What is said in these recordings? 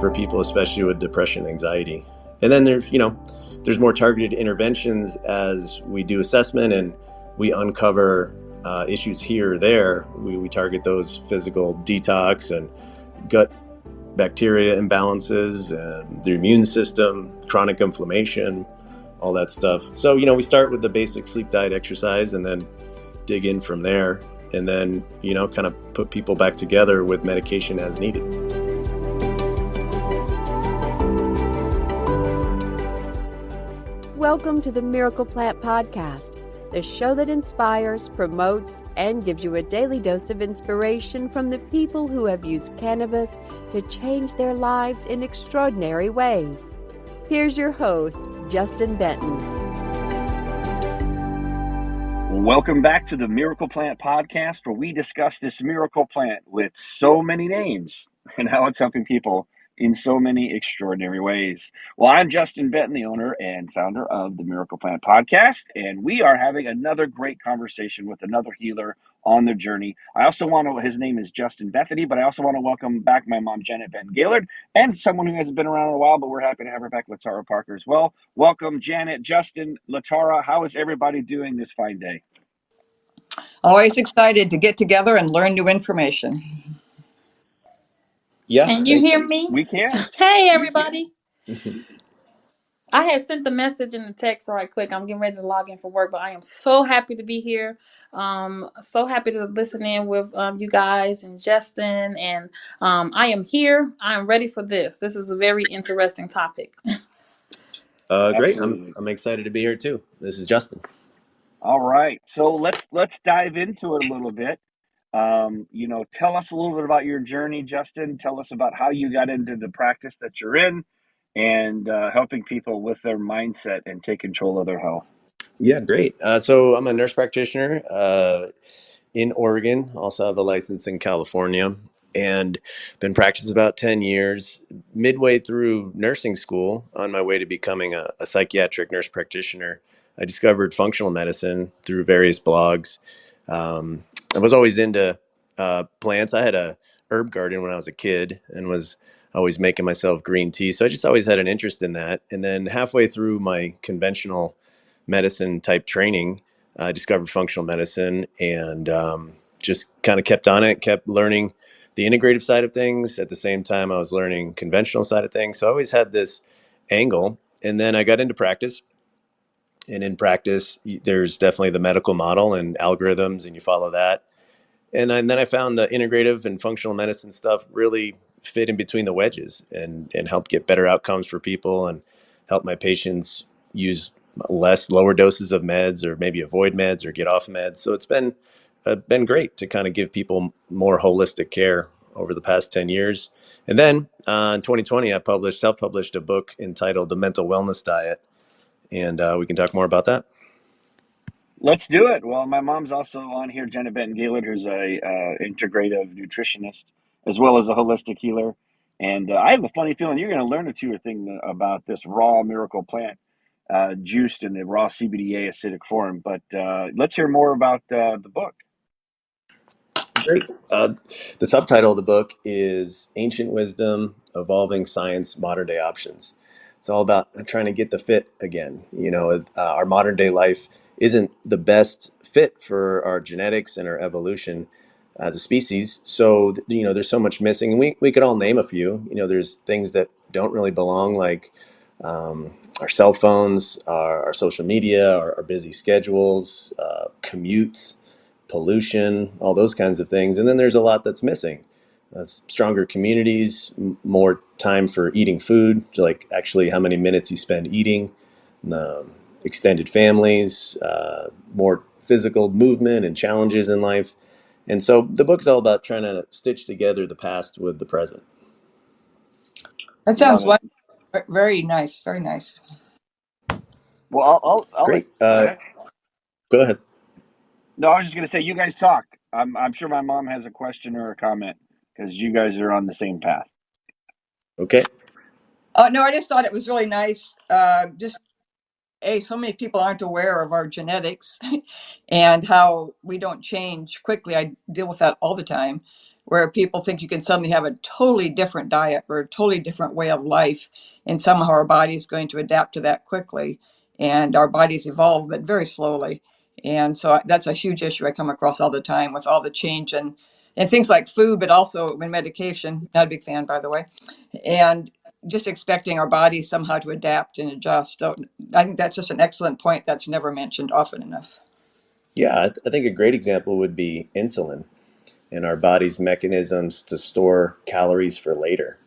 for people, especially with depression, anxiety. And then there's more targeted interventions as we do assessment and we uncover issues here or there. We target those physical detox and gut bacteria imbalances and the immune system, chronic inflammation, all that stuff. So, we start with the basic sleep, diet, exercise, and then dig in from there. And then, kind of put people back together with medication as needed. Welcome to the Miracle Plant Podcast, the show that inspires, promotes, and gives you a daily dose of inspiration from the people who have used cannabis to change their lives in extraordinary ways. Here's your host, Justin Benton. Welcome back to the Miracle Plant Podcast, where we discuss this miracle plant with so many names and how it's helping people in so many extraordinary ways. Well, I'm Justin Benton, the owner and founder of the Miracle Plant Podcast, and we are having another great conversation with another healer on their journey. His name is Justin Bethoney, but I also want to welcome back my mom, Janet Benton-Gailard, and someone who hasn't been around in a while, but we're happy to have her back, Latara Parker, as well. Welcome, Janet, Justin, Latara. How is everybody doing this fine day? Always excited to get together and learn new information. Yeah. Can you hear me? We can. Hey, everybody. I had sent the message in the text right quick. I'm getting ready to log in for work, but I am so happy to be here. So happy to listen in with you guys and Justin. And I am here. I'm ready for this. This is a very interesting topic. Great. I'm excited to be here too. This is Justin. All right. So let's dive into it a little bit. Tell us a little bit about your journey, Justin. Tell us about how you got into the practice that you're in and helping people with their mindset and take control of their health. Yeah, great. So I'm a nurse practitioner in Oregon. Also have a license in California and been practicing about 10 years. Midway through nursing school, on my way to becoming a psychiatric nurse practitioner, I discovered functional medicine through various blogs. I was always into plants. I had a herb garden when I was a kid and was always making myself green tea. So I just always had an interest in that. And then halfway through my conventional medicine type training, I discovered functional medicine and just kind of kept on it, kept learning the integrative side of things. At the same time, I was learning conventional side of things. So I always had this angle. And then I got into practice. And in practice, there's definitely the medical model and algorithms, and you follow that. And then I found the integrative and functional medicine stuff really fit in between the wedges and help get better outcomes for people and help my patients use lower doses of meds or maybe avoid meds or get off meds. So it's been great to kind of give people more holistic care over the past 10 years. And then in 2020, I self-published a book entitled The Mental Wellness Diet. And we can talk more about that. Let's do it. Well, my mom's also on here, Janet Benton-Gailard, who's a integrative nutritionist as well as a holistic healer. And I have a funny feeling you're going to learn a two or thing about this raw miracle plant juiced in the raw CBDA acidic form. But let's hear more about the book. Great. The subtitle of the book is Ancient Wisdom, Evolving Science, Modern Day Options. It's all about trying to get the fit again. Our modern day life isn't the best fit for our genetics and our evolution as a species. So, there's so much missing. And we could all name a few. There's things that don't really belong, like our cell phones, our social media, our busy schedules, commutes, pollution, all those kinds of things. And then there's a lot that's missing. Stronger communities, more time for eating food, like actually how many minutes you spend eating, extended families, more physical movement and challenges in life. And so the book's all about trying to stitch together the past with the present. That sounds wonderful. Very nice. Very nice. Well, I'll Great. Go ahead. No, I was just going to say, you guys talk. I'm sure my mom has a question or a comment because you guys are on the same path. Okay. No, I just thought it was really nice. So many people aren't aware of our genetics and how we don't change quickly. I deal with that all the time. where people think you can suddenly have a totally different diet or a totally different way of life, and somehow our body is going to adapt to that quickly. And our bodies evolve, but very slowly. And so that's a huge issue I come across all the time with all the change and things like food, but also in medication. Not a big fan, by the way. And just expecting our bodies somehow to adapt and adjust. So I think that's just an excellent point that's never mentioned often enough. Yeah, I think a great example would be insulin and our body's mechanisms to store calories for later.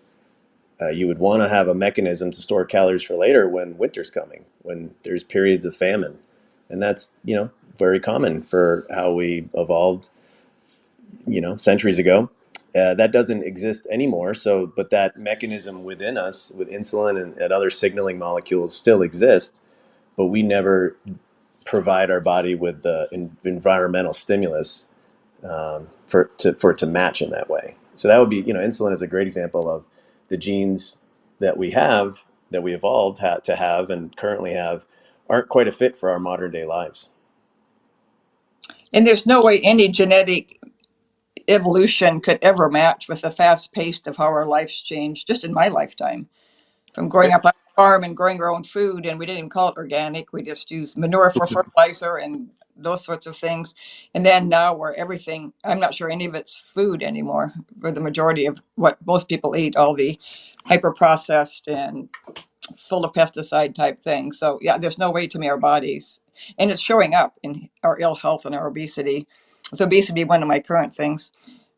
You would want to have a mechanism to store calories for later when winter's coming, when there's periods of famine. And that's, very common for how we evolved, centuries ago. That doesn't exist anymore. So, but that mechanism within us with insulin and other signaling molecules still exist, but we never provide our body with the environmental stimulus for it to match in that way. So that would be, insulin is a great example of the genes that we have, that we evolved to have and currently have, aren't quite a fit for our modern day lives. And there's no way any genetic evolution could ever match with the fast pace of how our lives changed just in my lifetime. From growing up on a farm and growing our own food, and we didn't even call it organic. We just used manure for fertilizer and those sorts of things. And then now where everything, I'm not sure any of it's food anymore, or the majority of what most people eat, all the hyper processed and full of pesticide type things. So yeah, there's no way to me our bodies, and it's showing up in our ill health and our obesity. With obesity, one of my current things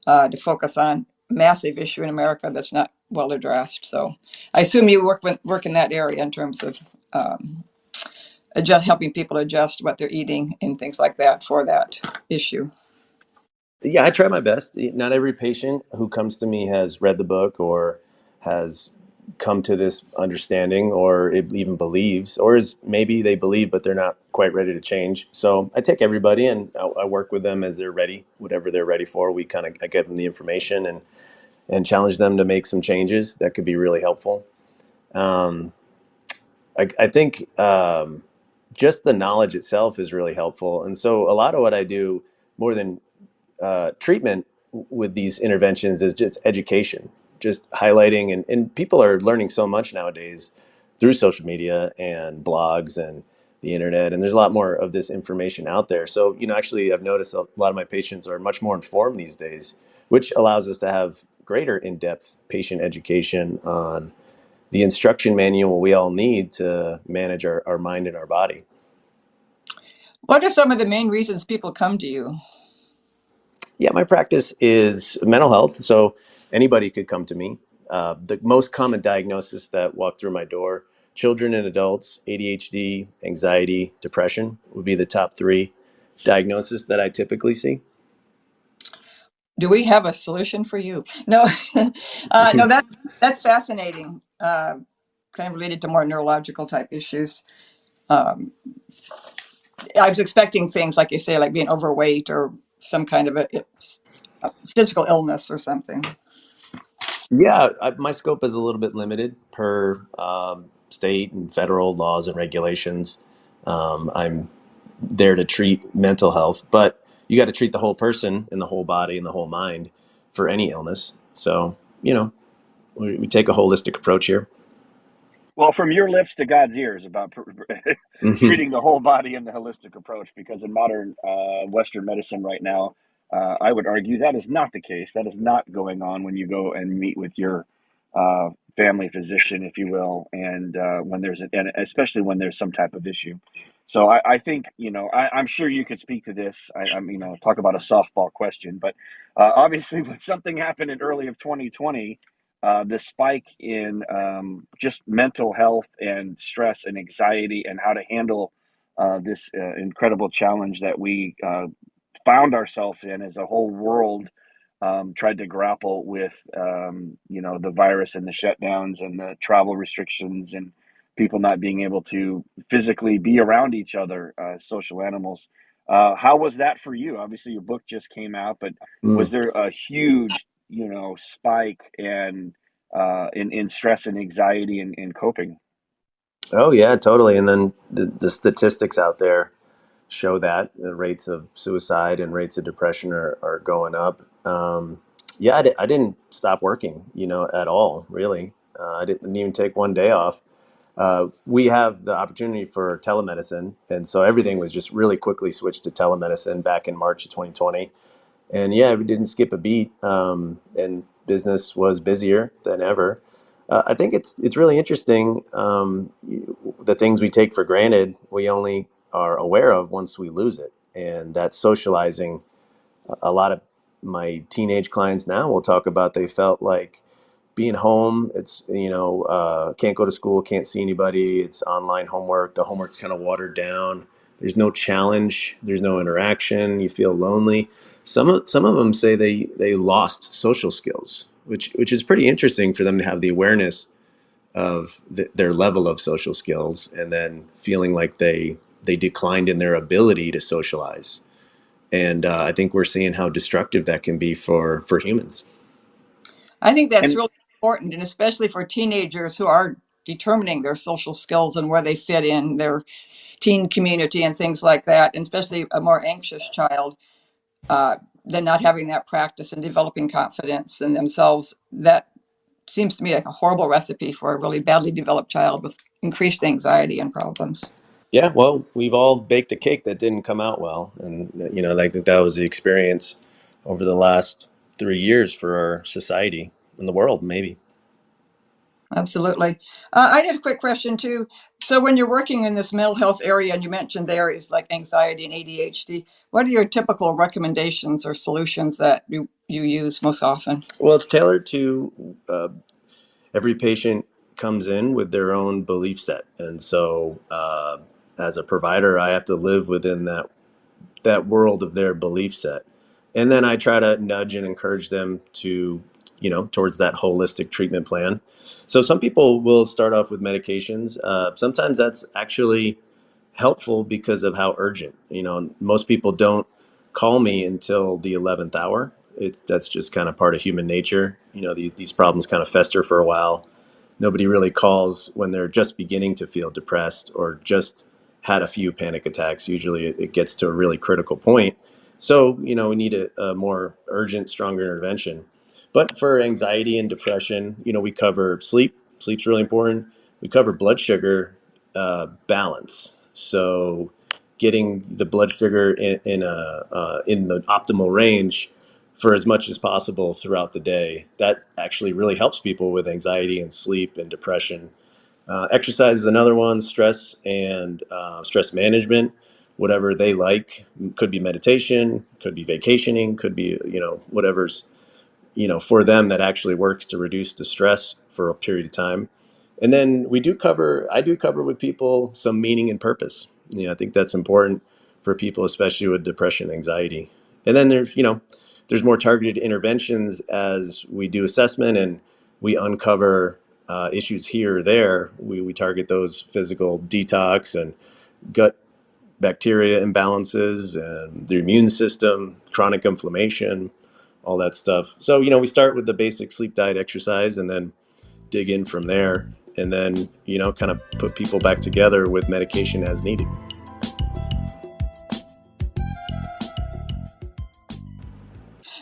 to focus on, massive issue in America that's not well addressed. So I assume you work in that area in terms of helping people adjust what they're eating and things like that for that issue. Yeah, I try my best. Not every patient who comes to me has read the book or has come to this understanding or even believes, or is maybe they believe, but they're not quite ready to change. So I take everybody and I work with them as they're ready, whatever they're ready for. I give them the information and challenge them to make some changes that could be really helpful. Um, I think just the knowledge itself is really helpful. And so a lot of what I do more than treatment with these interventions is just education, just highlighting. And people are learning so much nowadays through social media and blogs and the internet. And there's a lot more of this information out there. So, actually, I've noticed a lot of my patients are much more informed these days, which allows us to have greater in-depth patient education on the instruction manual we all need to manage our mind and our body. What are some of the main reasons people come to you? Yeah, my practice is mental health, so anybody could come to me. The most common diagnosis that walk through my door, children and adults, ADHD, anxiety, depression would be the top three diagnoses that I typically see. Do we have a solution for you? No, no, that's fascinating. Kind of related to more neurological type issues. Um, I was expecting things like you say, like being overweight or some kind of a physical illness or something. Yeah, my scope is a little bit limited per state and federal laws and regulations. I'm there to treat mental health, but you got to treat the whole person and the whole body and the whole mind for any illness. So, we take a holistic approach here. Well, from your lips to God's ears about Mm-hmm. treating the whole body in the holistic approach, because in modern Western medicine right now, I would argue that is not the case. That is not going on when you go and meet with your family physician, if you will, and and especially when there's some type of issue. So I think, I'm sure you could speak to this. I'm, talk about a softball question, but obviously when something happened in early of 2020, the spike in just mental health and stress and anxiety and how to handle this incredible challenge that we found ourselves in as a whole world tried to grapple with, the virus and the shutdowns and the travel restrictions and people not being able to physically be around each other, social animals. How was that for you? Obviously, your book just came out, but was Mm. there a huge, spike and in stress and anxiety and coping? Oh yeah, totally. And then the statistics out there show that the rates of suicide and rates of depression are going up. Yeah, I didn't stop working, at all, really. I didn't even take one day off. We have the opportunity for telemedicine, and so everything was just really quickly switched to telemedicine back in March of 2020. And yeah, we didn't skip a beat, and business was busier than ever. I think it's really interesting. The things we take for granted, we only are aware of once we lose it, and that's socializing. A lot of my teenage clients now will talk about they felt like being home. It's can't go to school, can't see anybody. It's online homework. The homework's kind of watered down. There's no challenge. There's no interaction. You feel lonely. Some of them say they lost social skills, which is pretty interesting for them to have the awareness of their level of social skills, and then feeling like they declined in their ability to socialize. And I think we're seeing how destructive that can be for humans. I think that's And really important, and especially for teenagers who are determining their social skills and where they fit in their teen community and things like that, and especially a more anxious child, than not having that practice and developing confidence in themselves. That seems to me like a horrible recipe for a really badly developed child with increased anxiety and problems. Yeah, well, we've all baked a cake that didn't come out well, and I think that was the experience over the last 3 years for our society and the world, maybe. Absolutely. I had a quick question too. So, when you're working in this mental health area, and you mentioned the areas like anxiety and ADHD, what are your typical recommendations or solutions that you use most often? Well, it's tailored to every patient comes in with their own belief set, and so as a provider, I have to live within that world of their belief set. And then I try to nudge and encourage them to, towards that holistic treatment plan. So some people will start off with medications. Sometimes that's actually helpful because of how urgent. Most people don't call me until the 11th hour. That's just kind of part of human nature. These problems kind of fester for a while. Nobody really calls when they're just beginning to feel depressed or just had a few panic attacks. Usually it gets to a really critical point. So, we need a more urgent, stronger intervention. But for anxiety and depression, we cover sleep. Sleep's really important. We cover blood sugar balance. So, getting the blood sugar in the optimal range for as much as possible throughout the day. That actually really helps people with anxiety and sleep and depression. Exercise is another one. Stress and stress management, whatever they like. Could be meditation, could be vacationing, could be whatever's for them that actually works to reduce the stress for a period of time. And then I do cover with people some meaning and purpose. I think that's important for people, especially with depression, anxiety. And then there's more targeted interventions as we do assessment and we uncover issues here or there. We target those physical detox and gut bacteria imbalances and the immune system, chronic inflammation, all that stuff. So, we start with the basic sleep, diet, exercise, and then dig in from there. And then, kind of put people back together with medication as needed.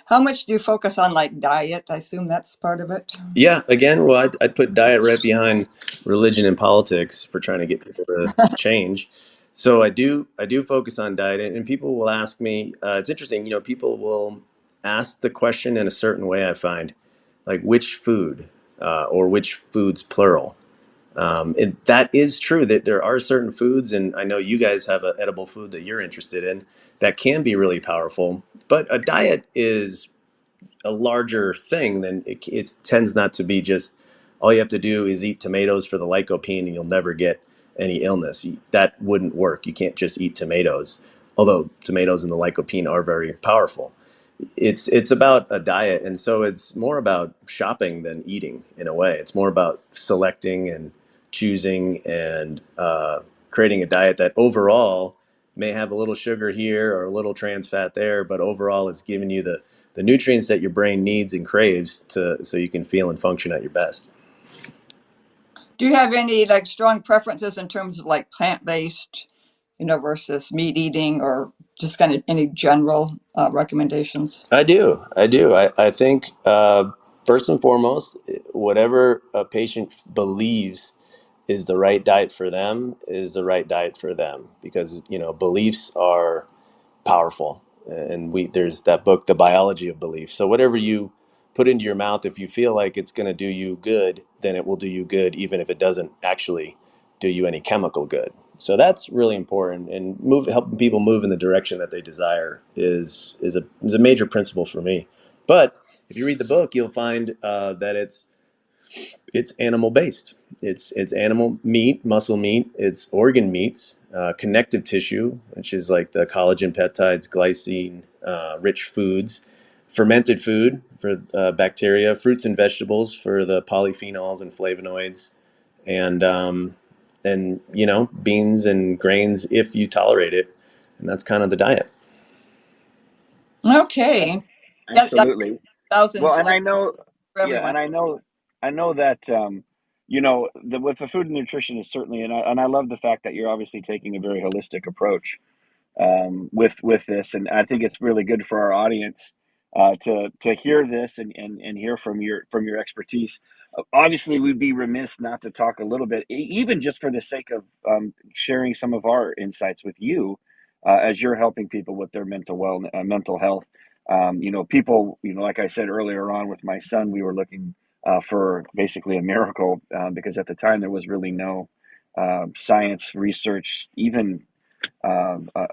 How much do you focus on like diet? I assume that's part of it. Yeah, again, well, I'd put diet right behind religion and politics for trying to get people to change. So I do focus on diet, and people will ask me. It's interesting, people will ask the question in a certain way. I find, like, which food, or which foods plural. And that is true that there are certain foods, and I know you guys have an edible food that you're interested in that can be really powerful. But a diet is a larger thing than it tends not to be just all you have to do is eat tomatoes for the lycopene and you'll never get any illness. That wouldn't work. You can't just eat tomatoes, although tomatoes and the lycopene are very powerful. It's about a diet, and so it's more about shopping than eating in a way. It's more about selecting and choosing and creating a diet that overall may have a little sugar here or a little trans fat there, but overall it's giving you the nutrients that your brain needs and craves to so you can feel and function at your best. Do you have any like strong preferences in terms of like plant-based, versus meat eating or just kind of any general recommendations? I do. I think first and foremost, whatever a patient believes is the right diet for them is the right diet for them, because beliefs are powerful, and there's that book, The Biology of Belief. So whatever you put into your mouth, if you feel like it's going to do you good, then it will do you good, even if it doesn't actually do you any chemical good. So that's really important, and helping people move in the direction that they desire is a major principle for me. But if you read the book, you'll find that it's animal based. It's animal meat, muscle meat. It's organ meats, connective tissue, which is like the collagen, peptides, glycine, rich foods, fermented food for bacteria, fruits and vegetables for the polyphenols and flavonoids, and beans and grains if you tolerate it, and that's kind of the diet. Okay. Yeah, Absolutely. thousands Well, and like I know, for yeah, everyone. and I know that with the food and nutrition is certainly, and I love the fact that you're obviously taking a very holistic approach with this, and I think it's really good for our audience to hear this and hear from your expertise. Obviously, we'd be remiss not to talk a little bit, even just for the sake of sharing some of our insights with you, as you're helping people with their mental health. People, like I said earlier on with my son, we were looking for basically a miracle because at the time there was really no science research, even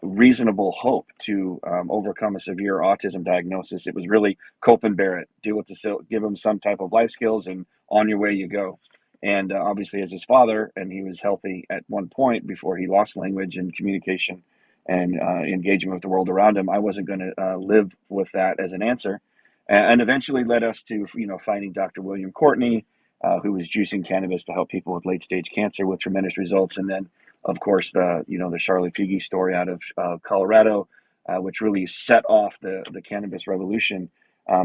reasonable hope to overcome a severe autism diagnosis. It was really cope and bear it, deal with give him some type of life skills, and on your way you go. And obviously, as his father, and he was healthy at one point before he lost language and communication and engagement with the world around him, I wasn't going to live with that as an answer. And eventually led us to, finding Dr. William Courtney, who was juicing cannabis to help people with late stage cancer with tremendous results. And then of course, the Charlie Figi story out of Colorado, which really set off the cannabis revolution,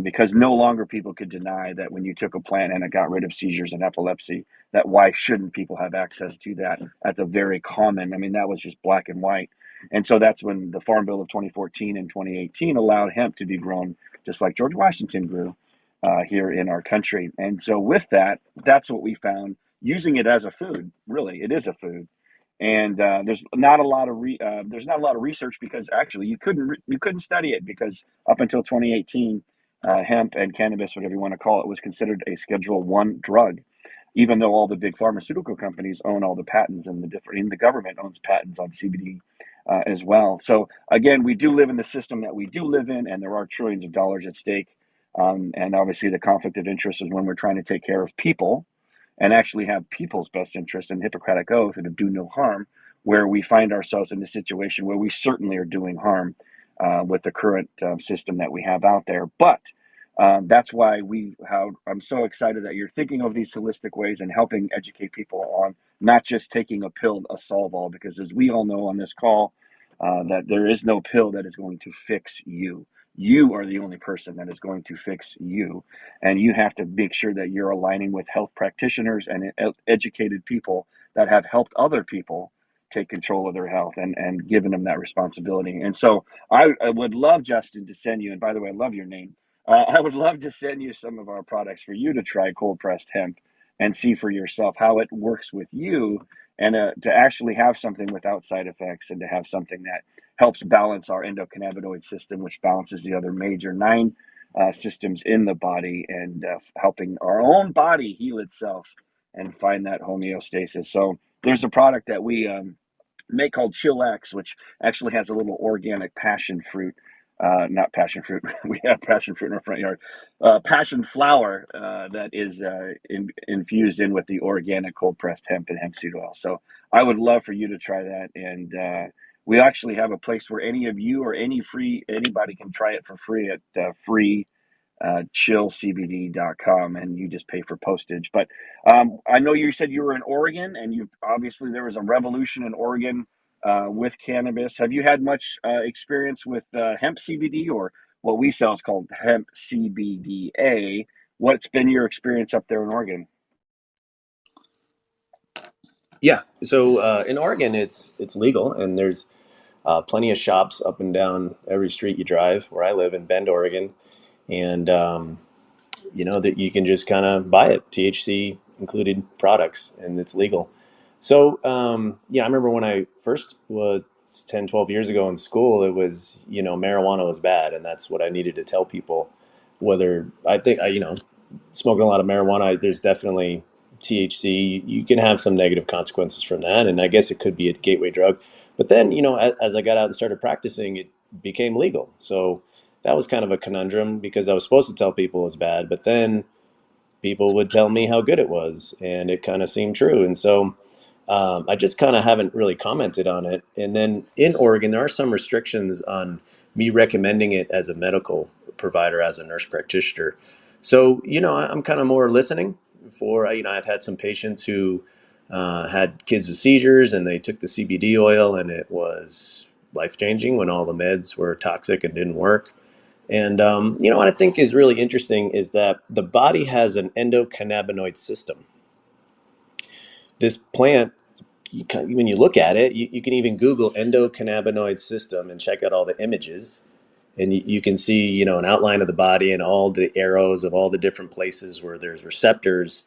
because no longer people could deny that when you took a plant and it got rid of seizures and epilepsy, that why shouldn't people have access to that? That's a very common. I mean, that was just black and white. And so that's when the Farm Bill of 2014 and 2018 allowed hemp to be grown just like George Washington grew here in our country. And so with that, that's what we found, using it as a food. Really, it is a food. And there's not a lot of research, because actually you couldn't study it, because up until 2018, hemp and cannabis, whatever you want to call it, was considered a Schedule I drug, even though all the big pharmaceutical companies own all the patents, and the government owns patents on CBD as well. So again, we do live in the system that we do live in, and there are trillions of dollars at stake. And obviously, the conflict of interest is when we're trying to take care of people and actually have people's best interest in Hippocratic oath and to do no harm, where we find ourselves in a situation where we certainly are doing harm with the current system that we have out there. But that's why I'm so excited that you're thinking of these holistic ways and helping educate people on not just taking a pill to solve all, because as we all know on this call, that there is no pill that is going to fix you. You are the only person that is going to fix you. And you have to make sure that you're aligning with health practitioners and educated people that have helped other people take control of their health and given them that responsibility. And so I would love, Justin, to send you, and by the way, I love your name. I would love to send you some of our products for you to try cold pressed hemp and see for yourself how it works with you, and to actually have something without side effects, and to have something that helps balance our endocannabinoid system, which balances the other major 9 systems in the body, and helping our own body heal itself and find that homeostasis. So there's a product that we make called Chillax, which actually has a little organic passion fruit. Not passion fruit. We have passion fruit in our front yard. Passion flower that is infused in with the organic cold pressed hemp and hemp seed oil. So I would love for you to try that. And we actually have a place where any of you or anybody can try it for free at chillcbd.com, and you just pay for postage. But I know you said you were in Oregon, and obviously there was a revolution in Oregon with cannabis. Have you had much experience with hemp CBD, or what we sell is called hemp CBDA? What's been your experience up there in Oregon? Yeah, so in Oregon, it's legal, and there's Plenty of shops up and down every street you drive where I live in Bend, Oregon. And, that you can just kind of buy it, THC included products, and it's legal. So, I remember when I first was 10, 12 years ago in school, it was, marijuana was bad. And that's what I needed to tell people. Whether I think, smoking a lot of marijuana, there's definitely THC. You can have some negative consequences from that. And I guess it could be a gateway drug. But then, as I got out and started practicing, it became legal. So that was kind of a conundrum because I was supposed to tell people it was bad, but then people would tell me how good it was, and it kind of seemed true. And so I just kind of haven't really commented on it. And then in Oregon, there are some restrictions on me recommending it as a medical provider, as a nurse practitioner. So, I'm kind of more listening for, I've had some patients who had kids with seizures and they took the CBD oil and it was life changing when all the meds were toxic and didn't work. And what I think is really interesting is that the body has an endocannabinoid system. This plant, when you look at it, you can even Google endocannabinoid system and check out all the images. And you can see, an outline of the body and all the arrows of all the different places where there's receptors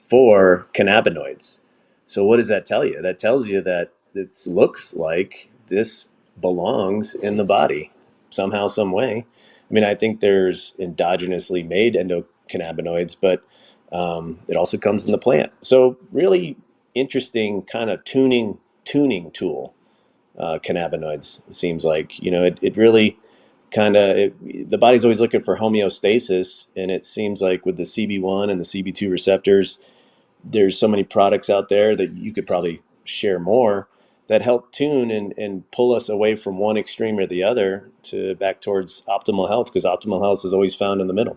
for cannabinoids. So what does that tell you? That tells you that it looks like this belongs in the body somehow, some way. I mean, I think there's endogenously made endocannabinoids, but it also comes in the plant. So really interesting kind of tuning tool, cannabinoids. It seems like, it really kind of, the body's always looking for homeostasis. And it seems like with the CB1 and the CB2 receptors, there's so many products out there that you could probably share more that help tune and pull us away from one extreme or the other to back towards optimal health, because optimal health is always found in the middle.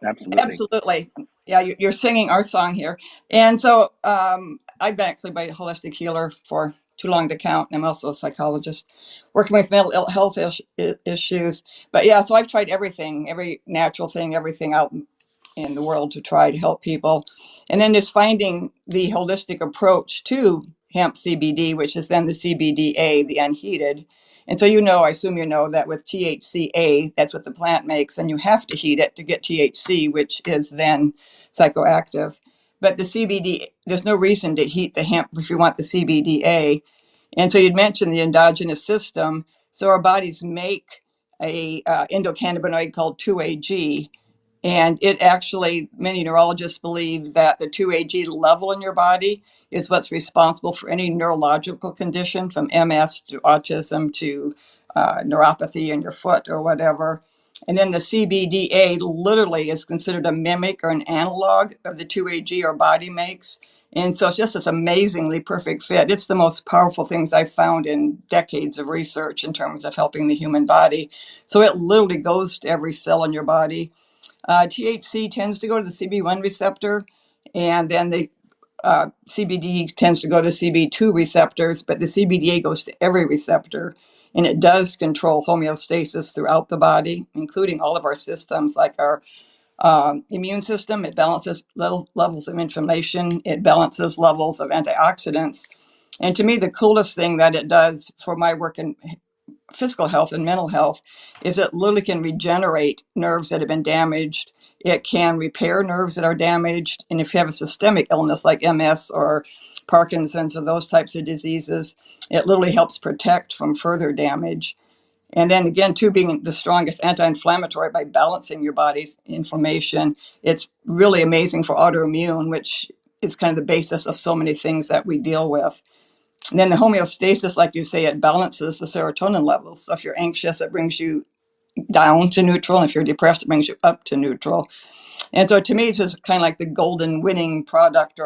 Absolutely. Absolutely. Yeah, you're singing our song here. And so I've been actually by a holistic healer for too long to count. And I'm also a psychologist working with mental health issues. But yeah, so I've tried everything, every natural thing, everything out in the world to try to help people. And then just finding the holistic approach to hemp CBD, which is then the CBDA, the unheated. And so, I assume that with THCA, that's what the plant makes, and you have to heat it to get THC, which is then psychoactive. But the CBD, there's no reason to heat the hemp if you want the CBDA. And so you'd mentioned the endogenous system. So our bodies make a endocannabinoid called 2AG, and it actually, many neurologists believe that the 2AG level in your body is what's responsible for any neurological condition, from MS to autism to neuropathy in your foot or whatever. And then the CBDA literally is considered a mimic or an analog of the 2AG our body makes. And so it's just this amazingly perfect fit. It's the most powerful things I've found in decades of research in terms of helping the human body. So it literally goes to every cell in your body. THC tends to go to the CB1 receptor, and then the CBD tends to go to CB2 receptors, but the CBDA goes to every receptor, and it does control homeostasis throughout the body, including all of our systems, like our immune system. It balances levels of inflammation. It balances levels of antioxidants. And to me, the coolest thing that it does for my work in physical health and mental health is it literally can regenerate nerves that have been damaged. It can repair nerves that are damaged. And if you have a systemic illness like MS or Parkinson's or those types of diseases, it literally helps protect from further damage. And then again, too, being the strongest anti-inflammatory by balancing your body's inflammation, it's really amazing for autoimmune, which is kind of the basis of so many things that we deal with. And then the homeostasis, like you say, it balances the serotonin levels. So if you're anxious, it brings you down to neutral. And if you're depressed, it brings you up to neutral. And so to me, this is kind of like the golden winning product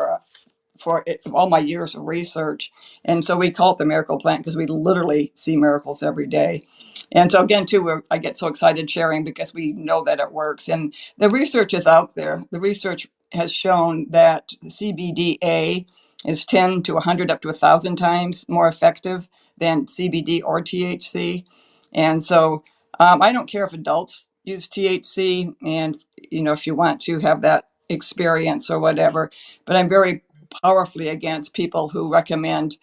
for all my years of research. And so we call it the miracle plant because we literally see miracles every day. And so again, too, I get so excited sharing because we know that it works. And the research is out there. The research has shown that CBDA is 10 to 100 up to 1,000 times more effective than CBD or THC. And so I don't care if adults use THC and, if you want to have that experience or whatever, but I'm very powerfully against people who recommend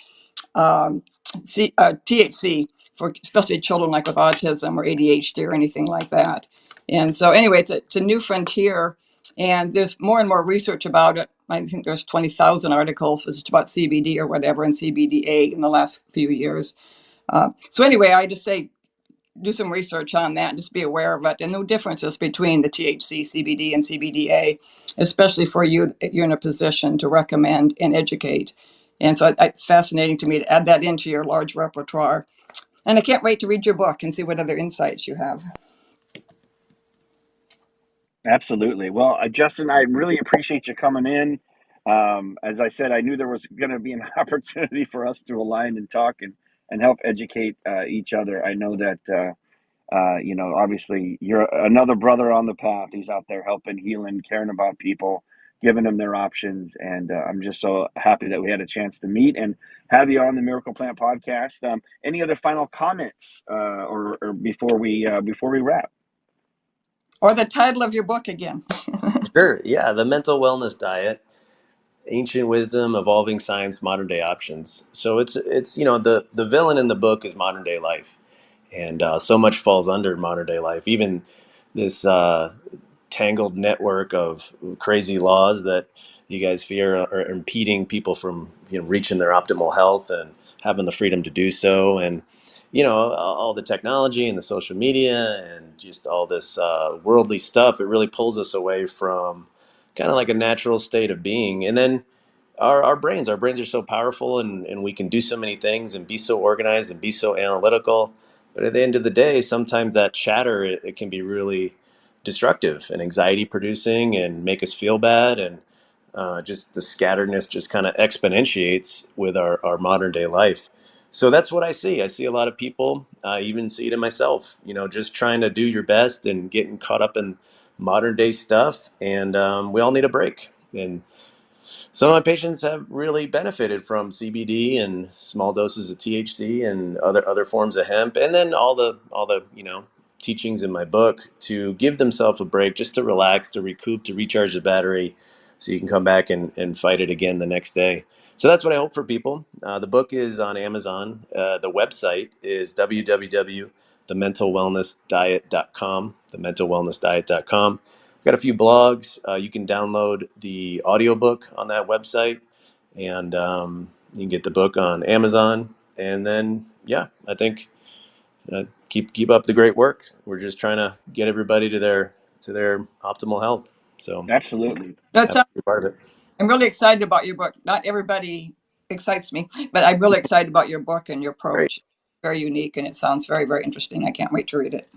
THC for especially children like with autism or ADHD or anything like that. And so anyway, it's a new frontier, and there's more and more research about it. I think there's 20,000 articles about CBD or whatever and CBDA in the last few years. So anyway, I just say do some research on that, just be aware of it and the differences between the THC, CBD, and CBDA, especially for you, you're in a position to recommend and educate. And so it's fascinating to me to add that into your large repertoire. And I can't wait to read your book and see what other insights you have. Absolutely. Well, Justin, I really appreciate you coming in. As I said, I knew there was going to be an opportunity for us to align and talk and help educate each other. I know that, obviously you're another brother on the path. He's out there helping, healing, caring about people, giving them their options. And I'm just so happy that we had a chance to meet and have you on the Miracle Plant podcast. Any other final comments or before we wrap? Or the title of your book again. Sure. Yeah. The Mental Wellness Diet, Ancient Wisdom, Evolving Science, Modern Day Options. So it's the villain in the book is modern day life. And so much falls under modern day life. Even this tangled network of crazy laws that you guys fear are impeding people from reaching their optimal health and having the freedom to do so. And all the technology and the social media and just all this worldly stuff, it really pulls us away from kind of like a natural state of being. And then our brains are so powerful, and we can do so many things and be so organized and be so analytical. But at the end of the day, sometimes that chatter, it can be really destructive and anxiety producing and make us feel bad. And just the scatteredness just kind of exponentiates with our modern day life. So that's what I see. I see a lot of people, I even see it in myself, just trying to do your best and getting caught up in modern day stuff. And we all need a break. And some of my patients have really benefited from CBD and small doses of THC and other forms of hemp, and then all the teachings in my book to give themselves a break, just to relax, to recoup, to recharge the battery, so you can come back and fight it again the next day. So that's what I hope for people. The book is on Amazon. The website is www.thementalwellnessdiet.com. Thementalwellnessdiet.com. Got a few blogs. You can download the audiobook on that website, and you can get the book on Amazon. And then, yeah, I think keep up the great work. We're just trying to get everybody to their optimal health. So Absolutely. That's that's part of it. I'm really excited about your book. Not everybody excites me, but I'm really excited about your book and your Great. approach. Very unique, and it sounds very, very interesting. I can't wait to read it.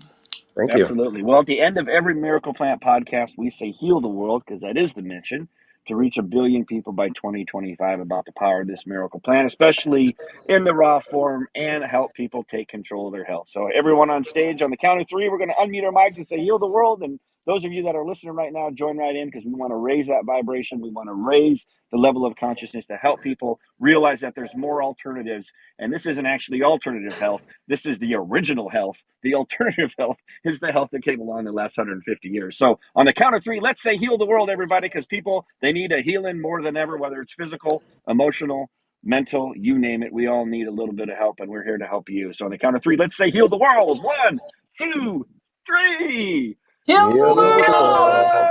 Thank you. Absolutely. Well, at the end of every Miracle Plant podcast, we say heal the world, because that is the mission, to reach 1 billion people by 2025 about the power of this miracle plant, especially in the raw form, and help people take control of their health. So everyone on stage, on the count of 3, we're going to unmute our mics and say heal the world. And those of you that are listening right now, join right in, because we want to raise that vibration. We want to raise the level of consciousness to help people realize that there's more alternatives. And this isn't actually alternative health. This is the original health. The alternative health is the health that came along in the last 150 years. So on the count of 3, let's say heal the world, everybody, because people, they need a healing more than ever, whether it's physical, emotional, mental, you name it. We all need a little bit of help, and we're here to help you. So on the count of 3, let's say heal the world. 1, 2, 3. Heal Heal the the Heal the world. world!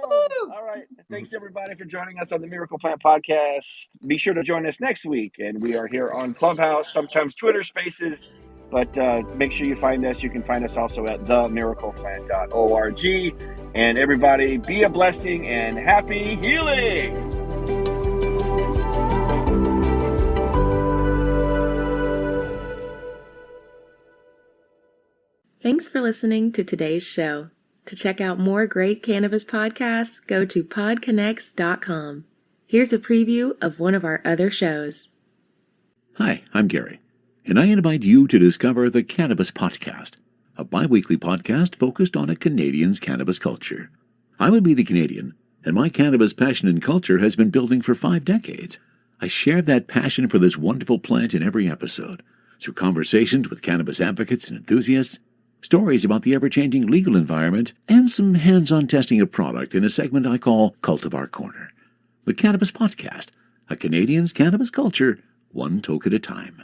world! All right. Thanks, everybody, for joining us on the Miracle Plant podcast. Be sure to join us next week. And we are here on Clubhouse, sometimes Twitter Spaces. But make sure you find us. You can find us also at themiracleplant.org. And everybody, be a blessing and happy healing. Thanks for listening to today's show. To check out more great cannabis podcasts, go to PodConx.com. Here's a preview of one of our other shows. Hi, I'm Gary, and I invite you to discover the Cannabis Podcast, a bi-weekly podcast focused on a Canadian's cannabis culture. I would be the Canadian, and my cannabis passion and culture has been building for 5 decades. I share that passion for this wonderful plant in every episode, through conversations with cannabis advocates and enthusiasts, stories about the ever-changing legal environment, and some hands-on testing of product in a segment I call Cultivar Corner. The Cannabis Podcast, a Canadian's cannabis culture, one toke at a time.